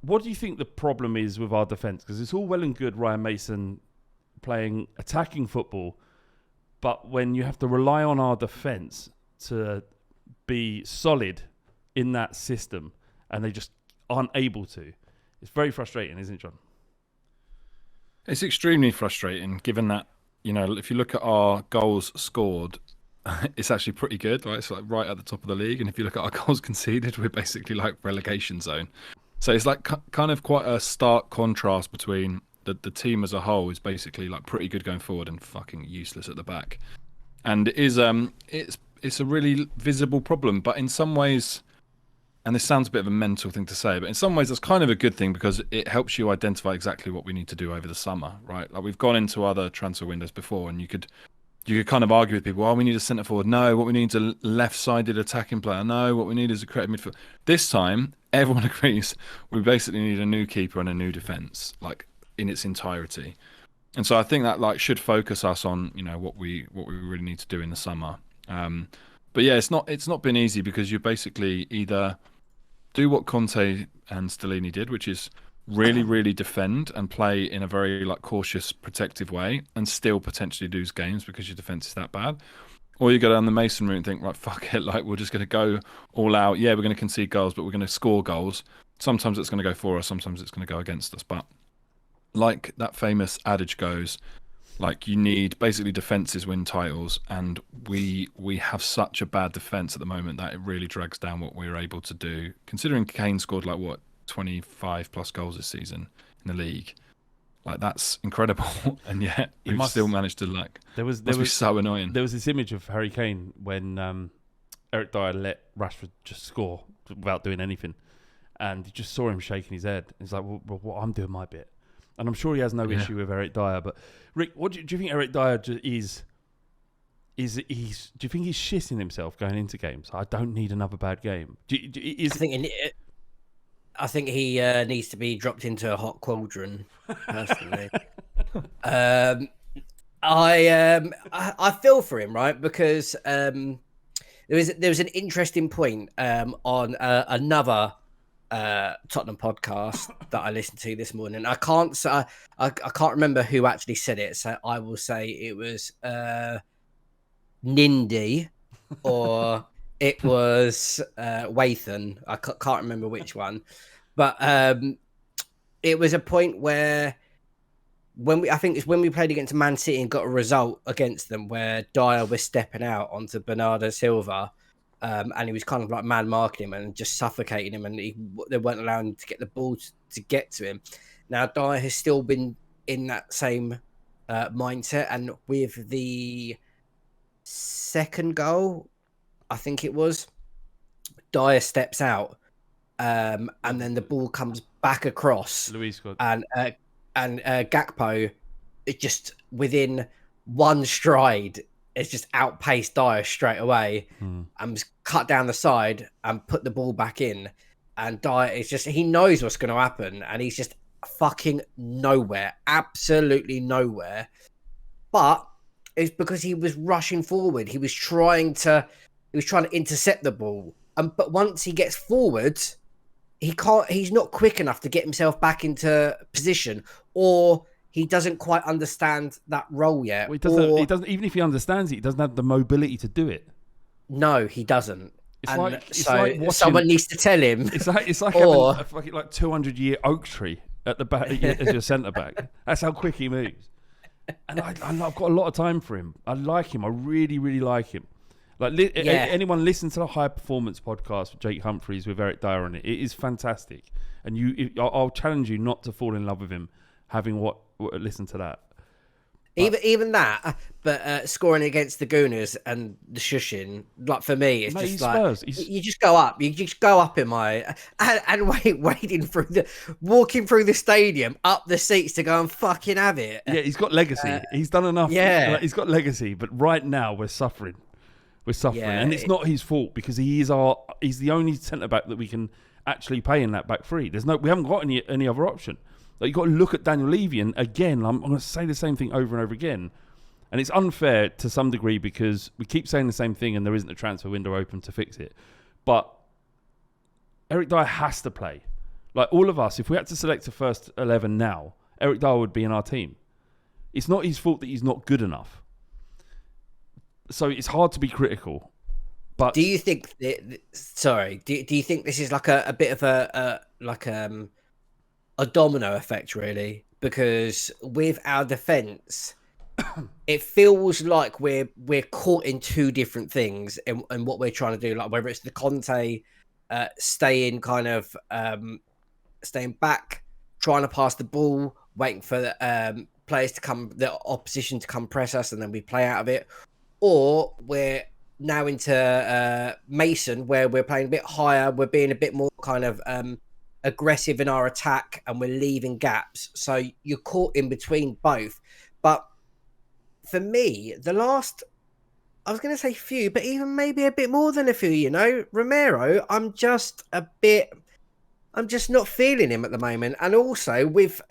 what do you think the problem is with our defence? Because it's all well and good Ryan Mason playing attacking football, but when you have to rely on our defence to be solid in that system and they just aren't able to, it's very frustrating, isn't it, John? It's extremely frustrating given that, if you look at our goals scored, it's actually pretty good. Right? It's like right at the top of the league. And if you look at our goals conceded, we're basically like relegation zone. So it's like kind of quite a stark contrast between the team as a whole is basically like pretty good going forward and fucking useless at the back. And it is it's a really visible problem. But in some ways, and this sounds a bit of a mental thing to say, but in some ways that's kind of a good thing because it helps you identify exactly what we need to do over the summer, right? Like we've gone into other transfer windows before and you could kind of argue with people, we need a centre forward. No, what we need is a left-sided attacking player. No, what we need is a creative midfield. This time, everyone agrees we basically need a new keeper and a new defence, like in its entirety. And so I think that like should focus us on, what we really need to do in the summer. But yeah, it's not been easy because you basically either do what Conte and Stellini did, which is really, really defend and play in a very like cautious, protective way and still potentially lose games because your defence is that bad. Or you go down the Mason route and think, right, fuck it, like we're just going to go all out. Yeah, we're going to concede goals, but we're going to score goals. Sometimes it's going to go for us, sometimes it's going to go against us. But like that famous adage goes, like you need basically defences win titles, and we have such a bad defence at the moment that it really drags down what we're able to do. Considering Kane scored like what 25 plus goals this season in the league, like that's incredible, and yet we've still managed to like. There was so annoying. There was this image of Harry Kane when Eric Dier let Rashford just score without doing anything, and you just saw him shaking his head. It's like, well, I'm doing my bit. And I'm sure he has no issue with Eric Dier. But Rick, what do you think Eric Dier is? Do you think he's shitting himself going into games? I don't need another bad game. I think he needs to be dropped into a hot cauldron. Personally, I feel for him, right? Because there was an interesting point on another Tottenham podcast that I listened to this morning. I can't remember who actually said it, so I will say it was Nindy or it was Wathan. I can't remember which one, but it was a point where when we played against Man City and got a result against them where Dier was stepping out onto Bernardo Silva. And he was kind of like man marking him and just suffocating him, and they weren't allowing him to get the ball to get to him. Now Dier has still been in that same mindset, and with the second goal, I think it was, Dier steps out, and then the ball comes back across. Luis scored. And Gakpo, it just within one stride, it's just outpaced Dier straight away and cut down the side and put the ball back in. And Dier is just, he knows what's going to happen and he's just fucking nowhere, absolutely nowhere. But it's because he was rushing forward. He was trying to intercept the ball. But once he gets forward, he's not quick enough to get himself back into position, or he doesn't quite understand that role yet. Well, he doesn't. Even if he understands it, he doesn't have the mobility to do it. No, he doesn't. It's like watching, someone needs to tell him. It's like having a fucking 200-year oak tree at the back as your centre back. That's how quick he moves. And I've got a lot of time for him. I like him. I really, really like him. Anyone listen to the High Performance podcast with Jake Humphreys with Eric Dier on it? It is fantastic. And I'll challenge you not to fall in love with him. Listen to that. Even that, but scoring against the Gooners and the shushing, like for me, it's just like you just go up. You just go up in my and walking through the stadium, up the seats to go and fucking have it. Yeah, he's got legacy. He's done enough. Yeah, he's got legacy. But right now we're suffering. And it's not his fault because he's the only centre back that we can actually pay in that back three. We haven't got any other option. Like, you've got to look at Daniel Levy, and again, I'm going to say the same thing over and over again. And it's unfair to some degree because we keep saying the same thing and there isn't a transfer window open to fix it. But Eric Dier has to play. Like all of us, if we had to select a first 11 now, Eric Dier would be in our team. It's not his fault that he's not good enough. So it's hard to be critical. But do you think? Sorry, do you think this is like a bit of a domino effect, really? Because with our defence, it feels like we're caught in two different things in what we're trying to do. Like whether it's the Conte staying back, trying to pass the ball, waiting for the players to come, the opposition to come press us, and then we play out of it, or we're now into Mason, where we're playing a bit higher, we're being a bit more kind of aggressive in our attack, and we're leaving gaps. So you're caught in between both. But for me, the last, I was going to say few, but even maybe a bit more than a few, you know, Romero, I'm just not feeling him at the moment. And also with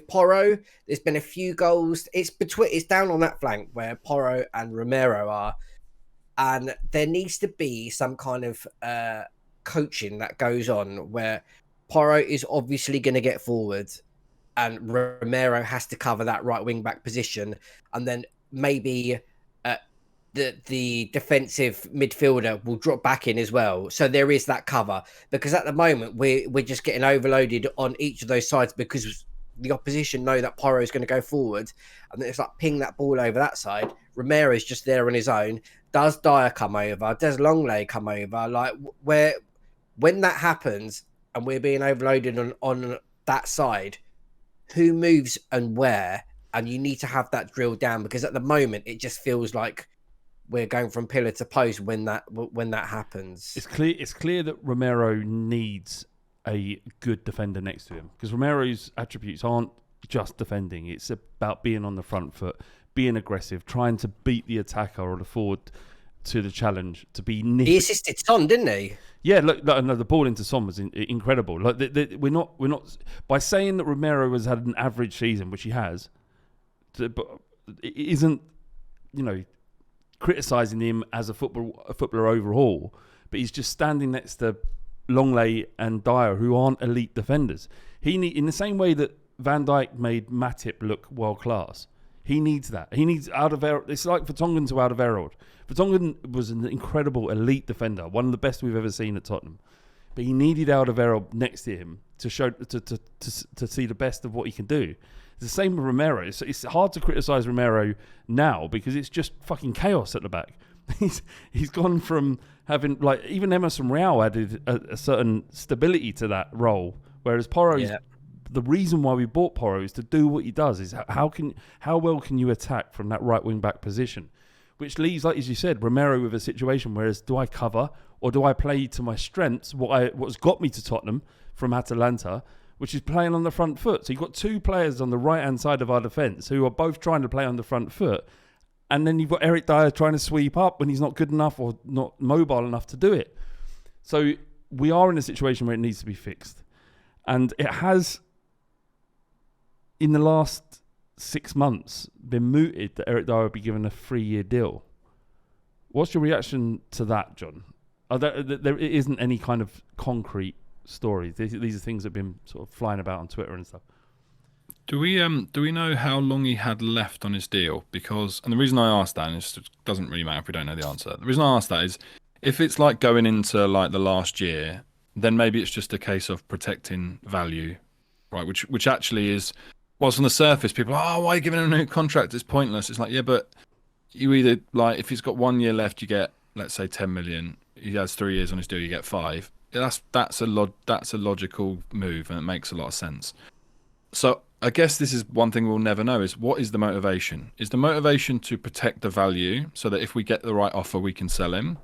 Porro, there's been a few goals. It's down on that flank where Porro and Romero are. And there needs to be some kind of coaching that goes on where Porro is obviously going to get forward and Romero has to cover that right wing back position. And then maybe the defensive midfielder will drop back in as well. So there is that cover, because at the moment we're just getting overloaded on each of those sides because the opposition know that Porro is going to go forward, and then it's like ping that ball over that side. Romero's just there on his own. Does Dier come over? Does Longley come over? Like when that happens and we're being overloaded on that side, who moves and where? And you need to have that drilled down, because at the moment it just feels like we're going from pillar to post when that happens. It's clear that Romero needs a good defender next to him, because Romero's attributes aren't just defending. It's about being on the front foot, being aggressive, trying to beat the attacker or the forward to the challenge, to be nifty. He assisted Son, didn't he? Yeah, look, no, the ball into Son was incredible. Like we're not by saying that Romero has had an average season, which he has, but it isn't, you know, criticising him as a footballer overall. But he's just standing next to Longley and Dier, who aren't elite defenders. In the same way that Van Dijk made Matip look world class, he needs that. He needs Alderweireld. It's like Vertonghen to Alderweireld. Vertonghen was an incredible elite defender, one of the best we've ever seen at Tottenham. But he needed Alderweireld next to him to show to see the best of what he can do. It's the same with Romero. It's hard to criticise Romero now because it's just fucking chaos at the back. He's gone from having, like, even Emerson Real added a certain stability to that role, whereas Porro's the reason why we bought Porro is to do what he does. Is how well can you attack from that right wing back position, which leaves, like as you said, Romero with a situation. Whereas, do I cover or do I play to my strengths? What's got me to Tottenham from Atalanta, which is playing on the front foot. So you've got two players on the right hand side of our defence who are both trying to play on the front foot. And then you've got Eric Dier trying to sweep up when he's not good enough or not mobile enough to do it. So we are in a situation where it needs to be fixed. And it has, in the last 6 months, been mooted that Eric Dier would be given a 3-year deal. What's your reaction to that, John? There isn't any kind of concrete stories. These are things that have been sort of flying about on Twitter and stuff. Do we know how long he had left on his deal? Because, and the reason I asked that, and it doesn't really matter if we don't know the answer. The reason I asked that is, if it's like going into like the last year, then maybe it's just a case of protecting value, right? Which actually is, whilst on the surface people are, why are you giving him a new contract? It's pointless. It's like, yeah, but you either, like, if he's got 1 year left, you get, let's say, 10 million. He has 3 years on his deal, you get 5. That's a logical move, and it makes a lot of sense. So I guess this is one thing we'll never know, is what is the motivation? Is the motivation to protect the value so that if we get the right offer, we can sell him?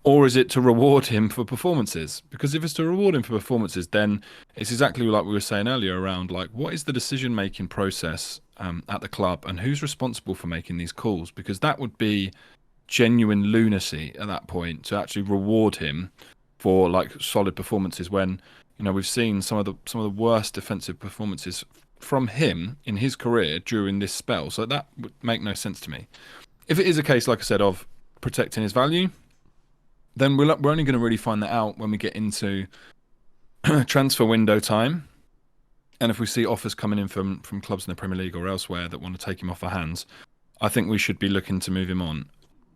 Or is it to reward him for performances? Because if it's to reward him for performances, then it's exactly like we were saying earlier around, like, what is the decision-making process at the club, and who's responsible for making these calls? Because that would be genuine lunacy at that point, to actually reward him for like solid performances when, you know, we've seen some of the worst defensive performances from him in his career during this spell. So that would make no sense to me. If it is a case, like I said, of protecting his value, then we're only going to really find that out when we get into transfer window time, and if we see offers coming in from clubs in the Premier League or elsewhere that want to take him off our hands, I think we should be looking to move him on.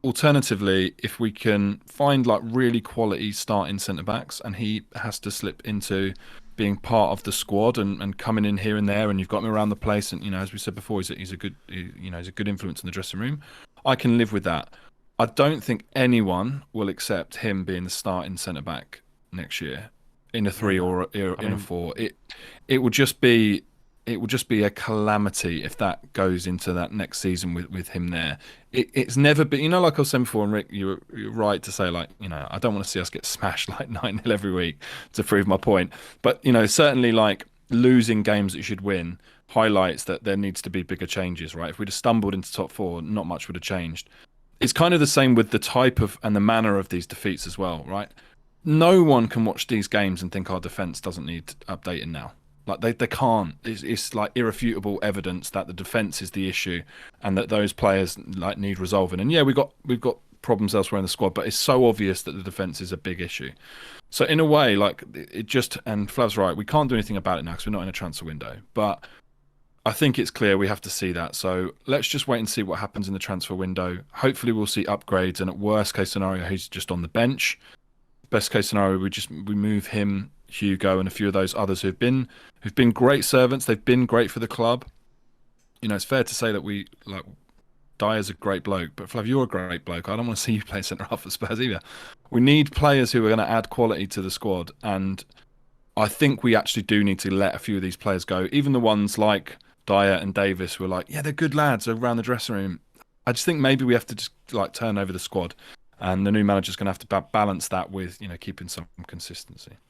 Alternatively, if we can find like really quality starting centre backs, and he has to slip into being part of the squad and coming in here and there, and you've got him around the place, and as we said before, he's a good he's a good influence in the dressing room. I can live with that. I don't think anyone will accept him being the starting centre back next year in a 3 or in a 4. It will just be a calamity if that goes into that next season with him there. It's never been, like I was saying before, and Rick, you're right to say, like, I don't want to see us get smashed like 9-0 every week to prove my point. But, certainly like losing games that you should win highlights that there needs to be bigger changes, right? If we'd have stumbled into top 4, not much would have changed. It's kind of the same with the type of and the manner of these defeats as well, right? No one can watch these games and think our defence doesn't need updating now. Like they can't. It's like irrefutable evidence that the defence is the issue, and that those players like need resolving. And yeah, we've got problems elsewhere in the squad, but it's so obvious that the defence is a big issue. So in a way, like it just, and Flav's right, we can't do anything about it now because we're not in a transfer window. But I think it's clear we have to see that. So let's just wait and see what happens in the transfer window. Hopefully we'll see upgrades, and at worst case scenario, he's just on the bench. Best case scenario, we move him, Hugo, and a few of those others who've been great servants. They've been great for the club. It's fair to say that we like Dier's a great bloke, but Flav, you're a great bloke. I don't want to see you play centre half at Spurs either. We need players who are going to add quality to the squad, and I think we actually do need to let a few of these players go. Even the ones like Dier and Davis who are like, yeah, they're good lads around the dressing room. I just think maybe we have to just like turn over the squad. And the new manager's going to have to balance that with, keeping some consistency.